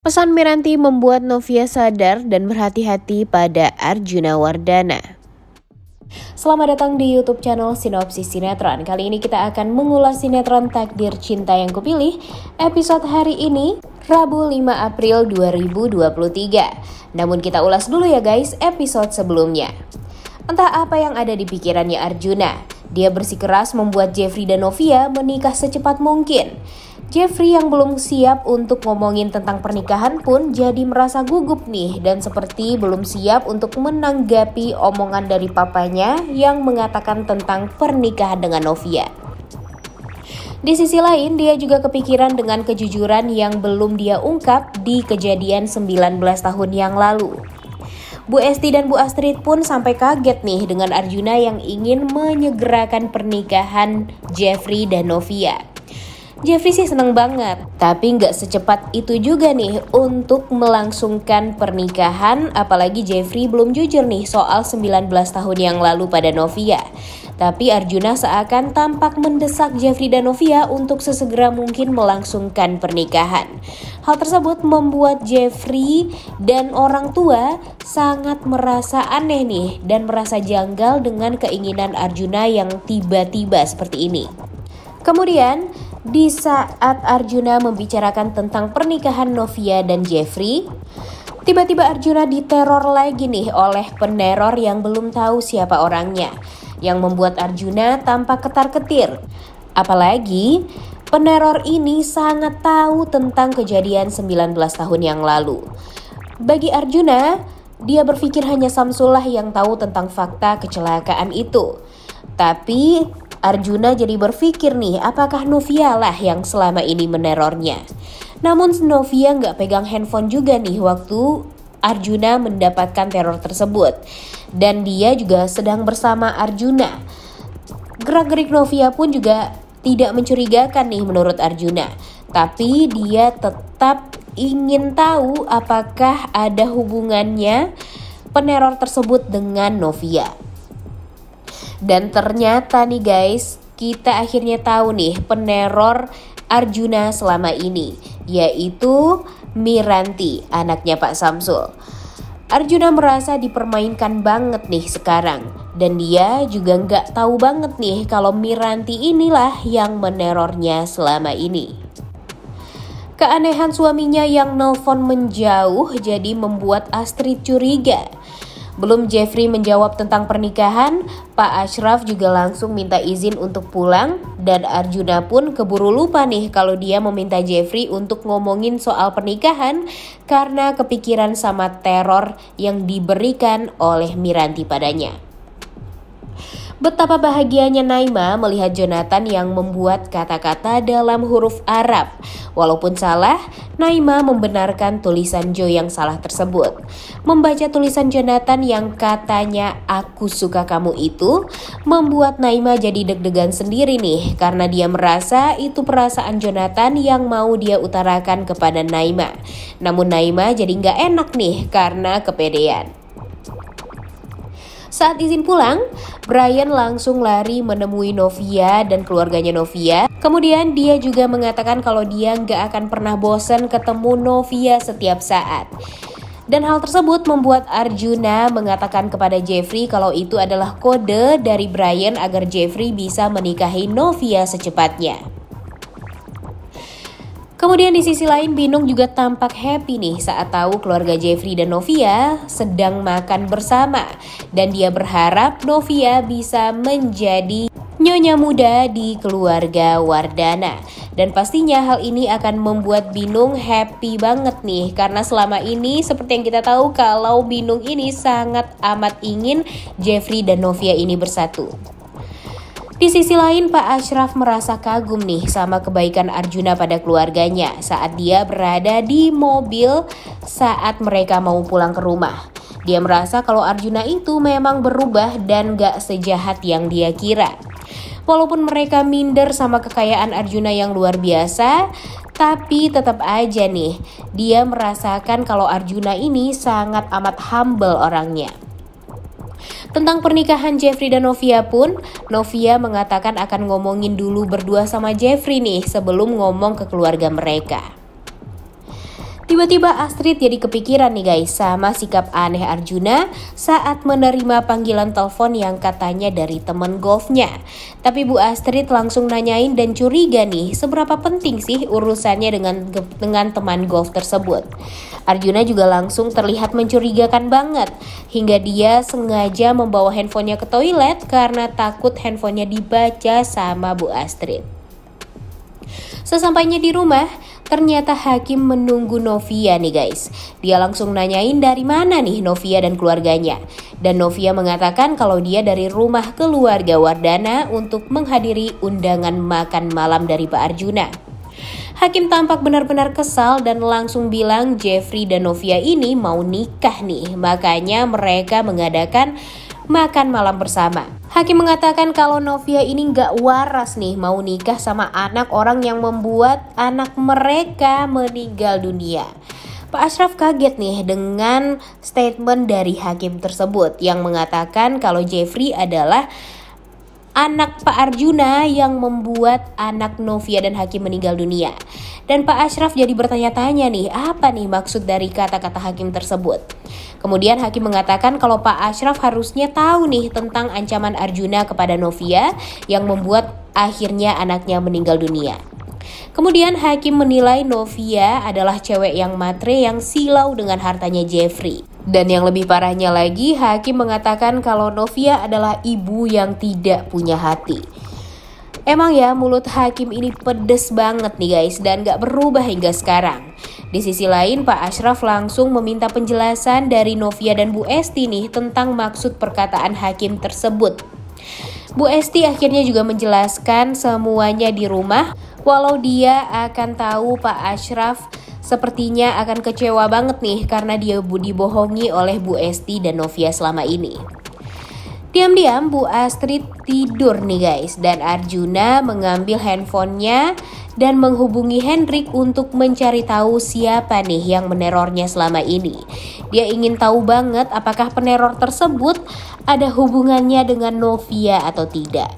Pesan Miranti membuat Novia sadar dan berhati-hati pada Arjuna Wardana. Selamat datang di YouTube channel Sinopsis Sinetron. Kali ini kita akan mengulas sinetron Takdir Cinta Yang Kupilih episode hari ini, Rabu 5 April 2023. Namun kita ulas dulu ya guys episode sebelumnya. Entah apa yang ada di pikirannya Arjuna. Dia bersikeras membuat Jeffrey dan Novia menikah secepat mungkin. Jeffrey yang belum siap untuk ngomongin tentang pernikahan pun jadi merasa gugup nih dan seperti belum siap untuk menanggapi omongan dari papanya yang mengatakan tentang pernikahan dengan Novia. Di sisi lain, dia juga kepikiran dengan kejujuran yang belum dia ungkap di kejadian 19 tahun yang lalu. Bu Esti dan Bu Astrid pun sampai kaget nih dengan Arjuna yang ingin menyegerakan pernikahan Jeffrey dan Novia. Jeffrey sih seneng banget, tapi nggak secepat itu juga nih untuk melangsungkan pernikahan, apalagi Jeffrey belum jujur nih soal 19 tahun yang lalu pada Novia. Tapi Arjuna seakan tampak mendesak Jeffrey dan Novia untuk sesegera mungkin melangsungkan pernikahan. Hal tersebut membuat Jeffrey dan orang tua sangat merasa aneh nih dan merasa janggal dengan keinginan Arjuna yang tiba-tiba seperti ini. Kemudian, di saat Arjuna membicarakan tentang pernikahan Novia dan Jeffrey, tiba-tiba Arjuna diteror lagi nih oleh peneror yang belum tahu siapa orangnya, yang membuat Arjuna tampak ketar-ketir. Apalagi, peneror ini sangat tahu tentang kejadian 19 tahun yang lalu. Bagi Arjuna, dia berpikir hanya Samsul yang tahu tentang fakta kecelakaan itu. Tapi Arjuna jadi berpikir nih, apakah Novia lah yang selama ini menerornya. Namun Novia nggak pegang handphone juga nih waktu Arjuna mendapatkan teror tersebut. Dan dia juga sedang bersama Arjuna. Gerak-gerik Novia pun juga tidak mencurigakan nih menurut Arjuna. Tapi dia tetap ingin tahu apakah ada hubungannya peneror tersebut dengan Novia. Dan ternyata nih guys, kita akhirnya tahu nih peneror Arjuna selama ini, yaitu Miranti, anaknya Pak Samsul. Arjuna merasa dipermainkan banget nih sekarang, dan dia juga nggak tahu banget nih kalau Miranti inilah yang menerornya selama ini. Keanehan suaminya yang nelpon menjauh jadi membuat Astrid curiga. Belum Jeffrey menjawab tentang pernikahan, Pak Ashraf juga langsung minta izin untuk pulang dan Arjuna pun keburu lupa nih kalau dia meminta Jeffrey untuk ngomongin soal pernikahan karena kepikiran sama teror yang diberikan oleh Miranti padanya. Betapa bahagianya Naima melihat Jonathan yang membuat kata-kata dalam huruf Arab. Walaupun salah, Naima membenarkan tulisan Joe yang salah tersebut. Membaca tulisan Jonathan yang katanya "aku suka kamu" itu membuat Naima jadi deg-degan sendiri nih karena dia merasa itu perasaan Jonathan yang mau dia utarakan kepada Naima. Namun Naima jadi nggak enak nih karena kepedean. Saat izin pulang, Brian langsung lari menemui Novia dan keluarganya Novia. Kemudian dia juga mengatakan kalau dia nggak akan pernah bosan ketemu Novia setiap saat. Dan hal tersebut membuat Arjuna mengatakan kepada Jeffrey kalau itu adalah kode dari Brian agar Jeffrey bisa menikahi Novia secepatnya. Kemudian di sisi lain Binung juga tampak happy nih saat tahu keluarga Jeffrey dan Novia sedang makan bersama. Dan dia berharap Novia bisa menjadi nyonya muda di keluarga Wardana. Dan pastinya hal ini akan membuat Binung happy banget nih. Karena selama ini seperti yang kita tahu kalau Binung ini sangat amat ingin Jeffrey dan Novia ini bersatu. Di sisi lain, Pak Ashraf merasa kagum nih sama kebaikan Arjuna pada keluarganya saat dia berada di mobil saat mereka mau pulang ke rumah. Dia merasa kalau Arjuna itu memang berubah dan gak sejahat yang dia kira. Walaupun mereka minder sama kekayaan Arjuna yang luar biasa, tapi tetap aja nih, dia merasakan kalau Arjuna ini sangat amat humble orangnya. Tentang pernikahan Jeffrey dan Novia pun, Novia mengatakan akan ngomongin dulu berdua sama Jeffrey nih sebelum ngomong ke keluarga mereka. Tiba-tiba Astrid jadi kepikiran nih guys sama sikap aneh Arjuna saat menerima panggilan telepon yang katanya dari teman golfnya. Tapi Bu Astrid langsung nanyain dan curiga nih seberapa penting sih urusannya dengan teman golf tersebut. Arjuna juga langsung terlihat mencurigakan banget hingga dia sengaja membawa handphonenya ke toilet karena takut handphonenya dibaca sama Bu Astrid. Sesampainya di rumah, ternyata Hakim menunggu Novia nih guys. Dia langsung nanyain dari mana nih Novia dan keluarganya. Dan Novia mengatakan kalau dia dari rumah keluarga Wardana untuk menghadiri undangan makan malam dari Pak Arjuna. Hakim tampak benar-benar kesal dan langsung bilang Jeffrey dan Novia ini mau nikah nih. Makanya mereka mengadakan makan malam bersama. Hakim mengatakan kalau Novia ini gak waras nih mau nikah sama anak orang yang membuat anak mereka meninggal dunia. Pak Ashraf kaget nih dengan statement dari Hakim tersebut yang mengatakan kalau Jeffrey adalah anak Pak Arjuna yang membuat anak Novia dan Hakim meninggal dunia. Dan Pak Ashraf jadi bertanya-tanya nih, apa nih maksud dari kata-kata Hakim tersebut? Kemudian Hakim mengatakan kalau Pak Ashraf harusnya tahu nih tentang ancaman Arjuna kepada Novia yang membuat akhirnya anaknya meninggal dunia. Kemudian Hakim menilai Novia adalah cewek yang matre yang silau dengan hartanya Jeffrey. Dan yang lebih parahnya lagi, Hakim mengatakan kalau Novia adalah ibu yang tidak punya hati. Emang ya mulut Hakim ini pedes banget nih guys dan gak berubah hingga sekarang. Di sisi lain Pak Ashraf langsung meminta penjelasan dari Novia dan Bu Esti nih tentang maksud perkataan Hakim tersebut. Bu Esti akhirnya juga menjelaskan semuanya di rumah walau dia akan tahu Pak Ashraf sepertinya akan kecewa banget nih karena dia dibohongi oleh Bu Esti dan Novia selama ini. Diam-diam Bu Astrid tidur nih guys dan Arjuna mengambil handphonenya dan menghubungi Hendrik untuk mencari tahu siapa nih yang menerornya selama ini. Dia ingin tahu banget apakah peneror tersebut ada hubungannya dengan Novia atau tidak.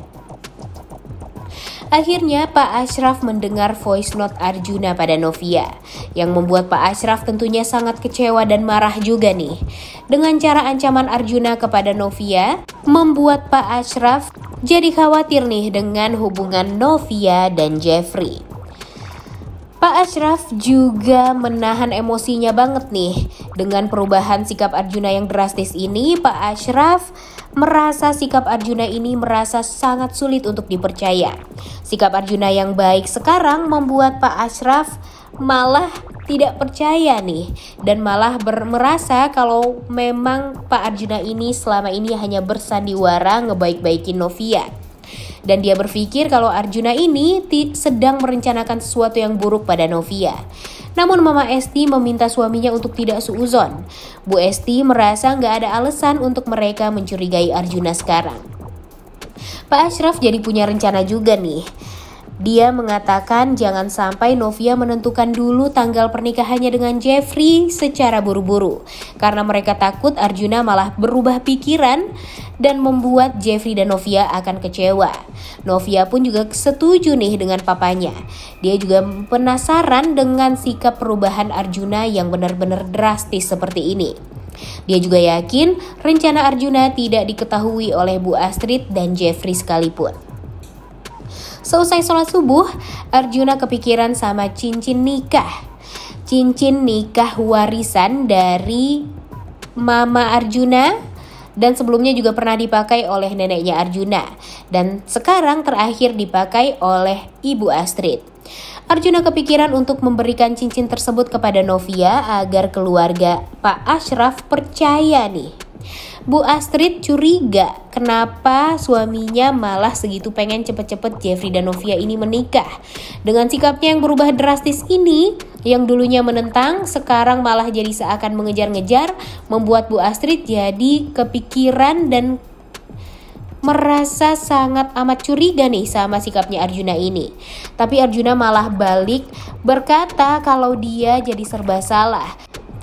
Akhirnya Pak Ashraf mendengar voice note Arjuna pada Novia yang membuat Pak Ashraf tentunya sangat kecewa dan marah juga nih. Dengan cara ancaman Arjuna kepada Novia membuat Pak Ashraf jadi khawatir nih dengan hubungan Novia dan Jeffrey. Pak Ashraf juga menahan emosinya banget nih. Dengan perubahan sikap Arjuna yang drastis ini, Pak Ashraf merasa sikap Arjuna ini merasa sangat sulit untuk dipercaya. Sikap Arjuna yang baik sekarang membuat Pak Ashraf malah tidak percaya nih. Dan malah merasa kalau memang Pak Arjuna ini selama ini hanya bersandiwara ngebaik-baikin Novia. Dan dia berpikir kalau Arjuna ini sedang merencanakan sesuatu yang buruk pada Novia. Namun Mama Esti meminta suaminya untuk tidak suuzon. Bu Esti merasa nggak ada alasan untuk mereka mencurigai Arjuna sekarang. Pak Ashraf jadi punya rencana juga nih. Dia mengatakan jangan sampai Novia menentukan dulu tanggal pernikahannya dengan Jeffrey secara buru-buru. Karena mereka takut Arjuna malah berubah pikiran dan membuat Jeffrey dan Novia akan kecewa. Novia pun juga setuju nih dengan papanya. Dia juga penasaran dengan sikap perubahan Arjuna yang benar-benar drastis seperti ini. Dia juga yakin rencana Arjuna tidak diketahui oleh Bu Astrid dan Jeffrey sekalipun. Selesai sholat subuh, Arjuna kepikiran sama cincin nikah. Cincin nikah warisan dari Mama Arjuna dan sebelumnya juga pernah dipakai oleh neneknya Arjuna. Dan sekarang terakhir dipakai oleh Ibu Astrid. Arjuna kepikiran untuk memberikan cincin tersebut kepada Novia agar keluarga Pak Ashraf percaya nih. Bu Astrid curiga kenapa suaminya malah segitu pengen cepet-cepet Jeffrey dan Novia ini menikah. Dengan sikapnya yang berubah drastis ini, yang dulunya menentang, sekarang malah jadi seakan mengejar-ngejar, membuat Bu Astrid jadi kepikiran dan merasa sangat amat curiga nih sama sikapnya Arjuna ini. Tapi Arjuna malah balik berkata kalau dia jadi serba salah.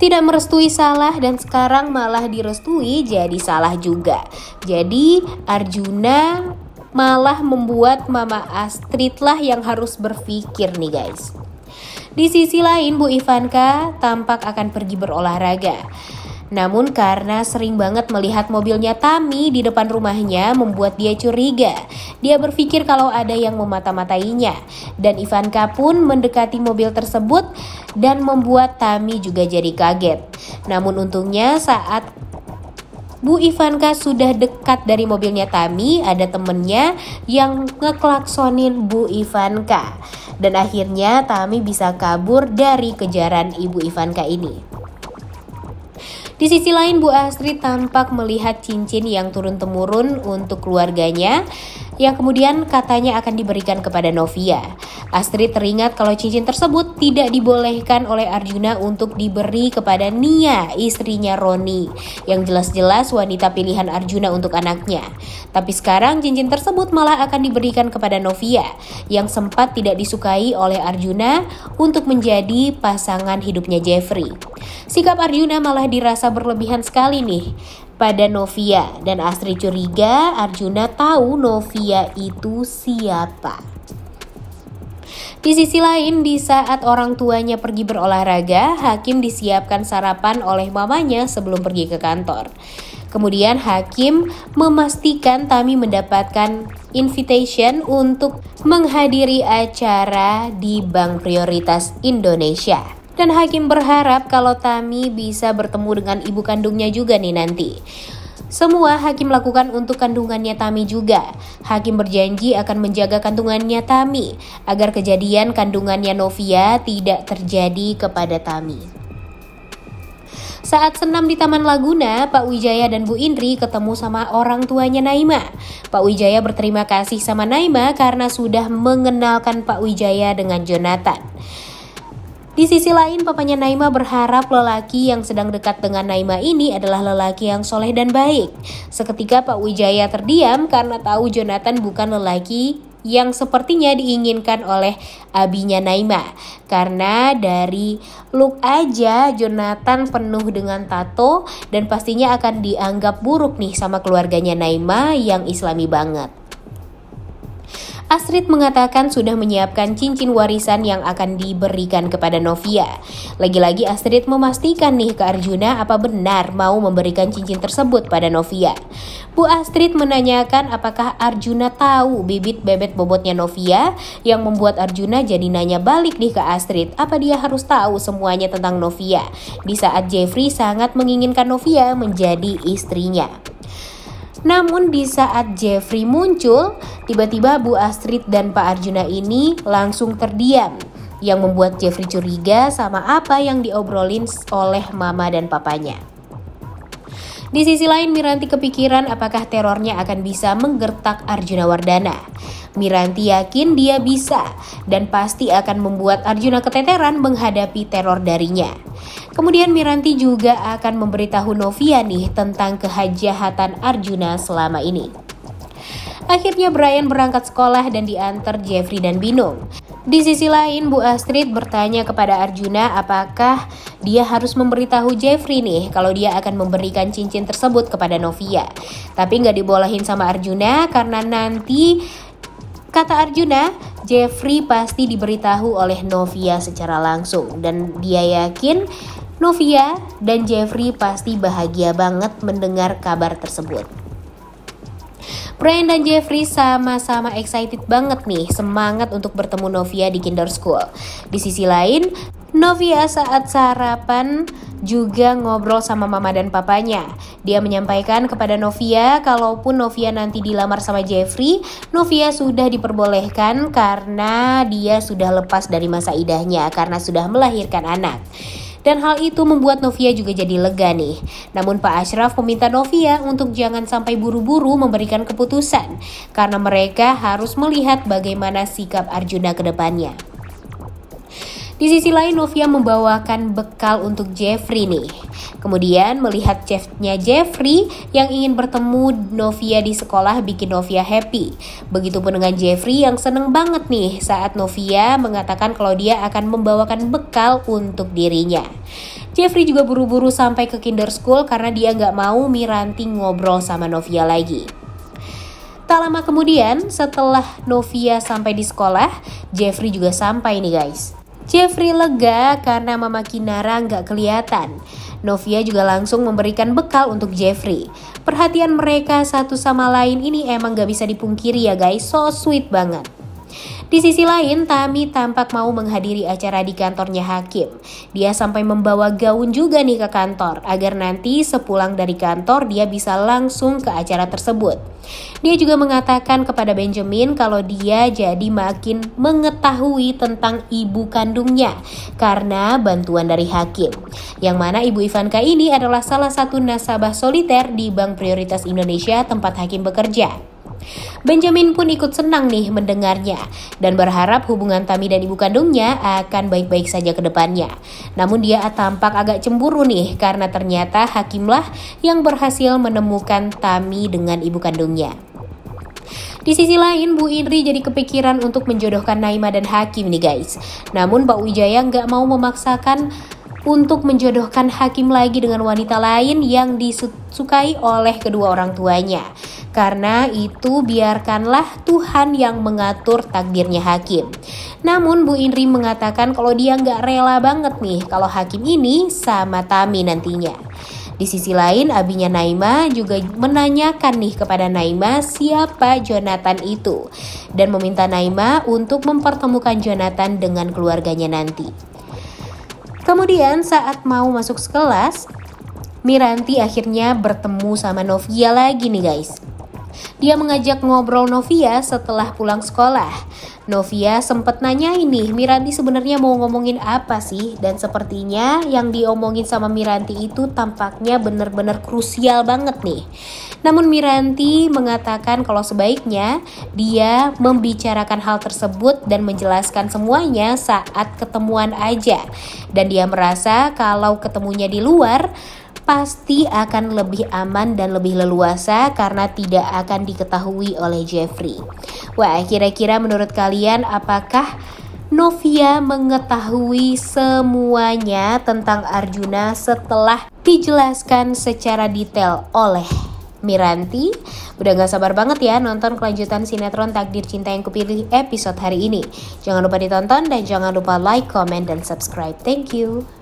Tidak merestui salah dan sekarang malah direstui jadi salah juga. Jadi Arjuna malah membuat Mama Astrid lah yang harus berpikir nih guys. Di sisi lain, Bu Ivanka tampak akan pergi berolahraga. Namun karena sering banget melihat mobilnya Tami di depan rumahnya membuat dia curiga. Dia berpikir kalau ada yang memata-matainya. Dan Ivanka pun mendekati mobil tersebut dan membuat Tami juga jadi kaget. Namun untungnya saat Bu Ivanka sudah dekat dari mobilnya Tami, ada temennya yang ngeklaksonin Bu Ivanka. Dan akhirnya Tami bisa kabur dari kejaran Ibu Ivanka ini. Di sisi lain, Bu Astrid tampak melihat cincin yang turun-temurun untuk keluarganya yang kemudian katanya akan diberikan kepada Novia. Astrid teringat kalau cincin tersebut tidak dibolehkan oleh Arjuna untuk diberi kepada Nia, istrinya Roni, yang jelas-jelas wanita pilihan Arjuna untuk anaknya. Tapi sekarang cincin tersebut malah akan diberikan kepada Novia, yang sempat tidak disukai oleh Arjuna untuk menjadi pasangan hidupnya Jeffrey. Sikap Arjuna malah dirasa berlebihan sekali nih pada Novia, dan Astrid curiga Arjuna tahu Novia itu siapa. Di sisi lain, di saat orang tuanya pergi berolahraga, Hakim disiapkan sarapan oleh mamanya sebelum pergi ke kantor. Kemudian Hakim memastikan Tami mendapatkan invitation untuk menghadiri acara di Bank Prioritas Indonesia. Dan Hakim berharap kalau Tami bisa bertemu dengan ibu kandungnya juga nih nanti. Semua Hakim lakukan untuk kandungannya Tami juga. Hakim berjanji akan menjaga kandungannya Tami agar kejadian kandungannya Novia tidak terjadi kepada Tami. Saat senam di Taman Laguna, Pak Wijaya dan Bu Indri ketemu sama orang tuanya Naima. Pak Wijaya berterima kasih sama Naima karena sudah mengenalkan Pak Wijaya dengan Jonathan. Di sisi lain, papanya Naima berharap lelaki yang sedang dekat dengan Naima ini adalah lelaki yang soleh dan baik. Seketika Pak Wijaya terdiam karena tahu Jonathan bukan lelaki yang sepertinya diinginkan oleh abinya Naima. Karena dari look aja Jonathan penuh dengan tato dan pastinya akan dianggap buruk nih sama keluarganya Naima yang Islami banget. Astrid mengatakan sudah menyiapkan cincin warisan yang akan diberikan kepada Novia. Lagi-lagi Astrid memastikan nih ke Arjuna apa benar mau memberikan cincin tersebut pada Novia. Bu Astrid menanyakan apakah Arjuna tahu bibit bebet bobotnya Novia, yang membuat Arjuna jadi nanya balik nih ke Astrid apa dia harus tahu semuanya tentang Novia di saat Jeffrey sangat menginginkan Novia menjadi istrinya. Namun di saat Jeffrey muncul, tiba-tiba Bu Astrid dan Pak Arjuna ini langsung terdiam, yang membuat Jeffrey curiga sama apa yang diobrolin oleh mama dan papanya. Di sisi lain, Miranti kepikiran apakah terornya akan bisa menggertak Arjuna Wardana. Miranti yakin dia bisa dan pasti akan membuat Arjuna keteteran menghadapi teror darinya. Kemudian Miranti juga akan memberitahu Novia nih tentang kejahatan Arjuna selama ini. Akhirnya Brian berangkat sekolah dan diantar Jeffrey dan Binung. Di sisi lain, Bu Astrid bertanya kepada Arjuna apakah dia harus memberitahu Jeffrey nih kalau dia akan memberikan cincin tersebut kepada Novia. Tapi nggak dibolehin sama Arjuna karena nanti, kata Arjuna, Jeffrey pasti diberitahu oleh Novia secara langsung. Dan dia yakin Novia dan Jeffrey pasti bahagia banget mendengar kabar tersebut. Brian dan Jeffrey sama-sama excited banget nih, semangat untuk bertemu Novia di Kinder School. Di sisi lain, Novia saat sarapan juga ngobrol sama mama dan papanya. Dia menyampaikan kepada Novia kalaupun Novia nanti dilamar sama Jeffrey, Novia sudah diperbolehkan karena dia sudah lepas dari masa idahnya karena sudah melahirkan anak. Dan hal itu membuat Novia juga jadi lega nih. Namun Pak Ashraf meminta Novia untuk jangan sampai buru-buru memberikan keputusan karena mereka harus melihat bagaimana sikap Arjuna ke depannya. Di sisi lain, Novia membawakan bekal untuk Jeffrey nih. Kemudian melihat chefnya Jeffrey yang ingin bertemu Novia di sekolah bikin Novia happy. Begitupun dengan Jeffrey yang seneng banget nih saat Novia mengatakan kalau dia akan membawakan bekal untuk dirinya. Jeffrey juga buru-buru sampai ke Kinder School karena dia gak mau Miranti ngobrol sama Novia lagi. Tak lama kemudian, setelah Novia sampai di sekolah, Jeffrey juga sampai nih guys. Jeffrey lega karena Mama Kinara nggak kelihatan. Novia juga langsung memberikan bekal untuk Jeffrey. Perhatian mereka satu sama lain ini emang gak bisa dipungkiri ya guys, so sweet banget. Di sisi lain, Tami tampak mau menghadiri acara di kantornya Hakim. Dia sampai membawa gaun juga nih ke kantor, agar nanti sepulang dari kantor dia bisa langsung ke acara tersebut. Dia juga mengatakan kepada Benjamin kalau dia jadi makin mengetahui tentang ibu kandungnya karena bantuan dari Hakim. Yang mana ibu Ivanka ini adalah salah satu nasabah soliter di Bank Prioritas Indonesia tempat Hakim bekerja. Benjamin pun ikut senang nih mendengarnya dan berharap hubungan Tami dan ibu kandungnya akan baik-baik saja ke depannya. Namun dia tampak agak cemburu nih karena ternyata Hakimlah yang berhasil menemukan Tami dengan ibu kandungnya. Di sisi lain, Bu Indri jadi kepikiran untuk menjodohkan Naima dan Hakim nih guys. Namun Pak Wijaya nggak mau memaksakan untuk menjodohkan Hakim lagi dengan wanita lain yang disukai oleh kedua orang tuanya. Karena itu biarkanlah Tuhan yang mengatur takdirnya Hakim. Namun Bu Indri mengatakan kalau dia nggak rela banget nih kalau Hakim ini sama Tami nantinya. Di sisi lain, abinya Naima juga menanyakan nih kepada Naima siapa Jonathan itu dan meminta Naima untuk mempertemukan Jonathan dengan keluarganya nanti. Kemudian saat mau masuk sekelas, Miranti akhirnya bertemu sama Novia lagi nih guys. Dia mengajak ngobrol Novia setelah pulang sekolah. Novia sempat nanya ini, Miranti sebenarnya mau ngomongin apa sih? Dan sepertinya yang diomongin sama Miranti itu tampaknya benar-benar krusial banget nih. Namun Miranti mengatakan kalau sebaiknya dia membicarakan hal tersebut dan menjelaskan semuanya saat ketemuan aja. Dan dia merasa kalau ketemunya di luar pasti akan lebih aman dan lebih leluasa karena tidak akan diketahui oleh Jeffrey. Wah, kira-kira menurut kalian apakah Novia mengetahui semuanya tentang Arjuna setelah dijelaskan secara detail oleh Miranti? Udah gak sabar banget ya nonton kelanjutan sinetron Takdir Cinta Yang Kupilih episode hari ini. Jangan lupa ditonton dan jangan lupa like, comment, dan subscribe. Thank you.